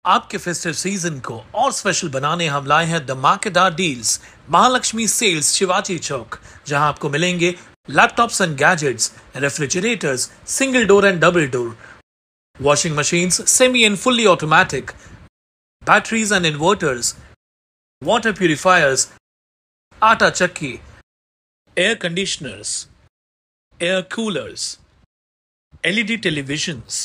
आपके festive season को और स्पेशल बनाने हम लाए हैं धमाकेदार डील्स महालक्ष्मी सेल्स शिवाजी चौक, जहां आपको मिलेंगे laptops end gadgets, refrigerators, single door end double door, washing machines, semi and fully automatic, batteries and inverters, water purifiers, atta chakki, air conditioners, air coolers, LED televisions,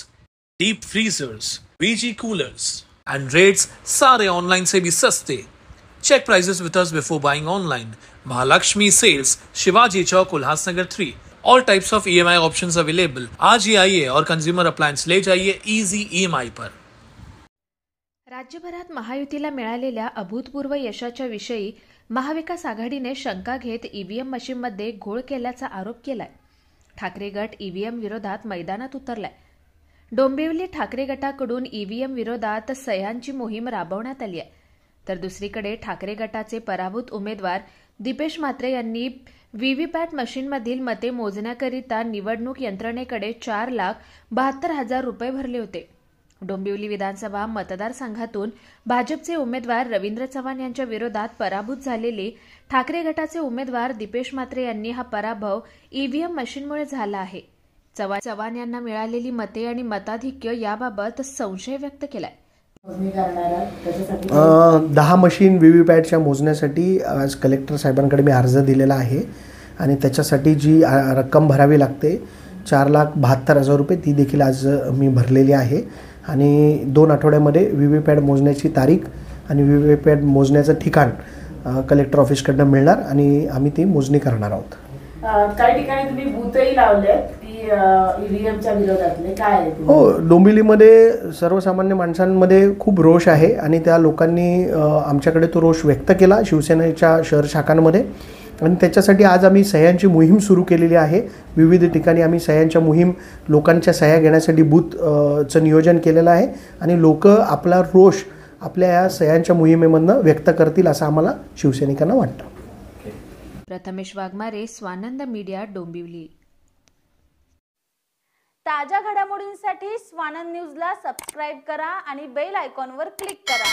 deep freezers, VG coolers, and rates सारे online से भी सस्ते. Check prices with us before buying online. Mahalakshmi Sales, Shivaji Chowk, Ulhasnagar 3. All types of EMI options available. आज ही आइए और consumer appliance ले जाइए easy EMI पर. राज्यभरात महायुतीला मिळालेल्या अभूतपूर्व यशाच्या विषयी महाविकास आघाडीने शंका घेत ईव्हीएम मशीनमध्ये घोळ केल्याचा आरोप केलाय. ठाकरे गट ईव्हीएम विरोधात मैदानात उतरलाय. डोंबिवली ठाकरे गटाकडून ईव्हीएम विरोधात सह्यांची मोहीम राबवण्यात आली आहे. तर दुसरीकडे ठाकरे गटाचे पराभूत उमेदवार दीपेश म्हात्रे यांनी व्हीव्हीपॅट मशीनमधील मते मोजण्याकरिता निवडणूक यंत्रणेकडे 4,72,000 रुपये भरले होते. डोंबिवली विधानसभा मतदारसंघातून भाजपचे उमेदवार रवींद्र चव्हाण यांच्या विरोधात पराभूत झालेले ठाकरे गटाचे उमेदवार दीपेश म्हात्रे यांनी हा पराभव ईव्हीएम मशीनमुळे झाला आहे. चव्हाण यांना मिळालेली मते आणि मताधिक्य याबाबत संशय व्यक्त केलाय. 10 मशीन व्हीव्हीपॅटच्या मोजण्यासाठी आज कलेक्टर साहेबांकडे मी अर्ज दिलेला आहे आणि त्याच्यासाठी जी रक्कम भरावी लागते 4,72,000 रुपये ती देखील आज मी भरलेली आहे. आणि 2 आठवड्यामध्ये व्हीव्हीपॅट मोजण्याची तारीख आणि व्हीव्हीपॅट मोजण्याचं ठिकाण कलेक्टर ऑफिसकडनं मिळणार आणि आम्ही ती मोजणी करणार आहोत. काही ठिकाणी तुम्ही बूथही लावलेत की ईव्हीएमच्या विरोधातले काय आहे? हो, डोंबिवलीमध्ये सर्वसामान्य माणसांमध्ये खूप रोष आहे आणि त्या लोकांनी आमच्याकडे तो रोष व्यक्त केला शिवसेनेच्या शहर शाखांमध्ये आणि त्याच्यासाठी आज आम्ही सह्यांची मोहीम सुरू केलेली आहे. विविध ठिकाणी आम्ही सह्यांच्या मोहीम लोकांच्या सह्या घेण्यासाठी बूथचं नियोजन केलेलं आहे आणि लोक आपला रोष आपल्या या सह्यांच्या मोहिमेमधनं व्यक्त करतील असं आम्हाला शिवसैनिकांना वाटतं. प्रथमेश वाघमारे, स्वानंद मीडिया, डोंबिवली. ताज्या घडामोडींसाठी स्वानंद न्यूजला सबस्क्राइब करा आणि बेल आयकॉनवर क्लिक करा.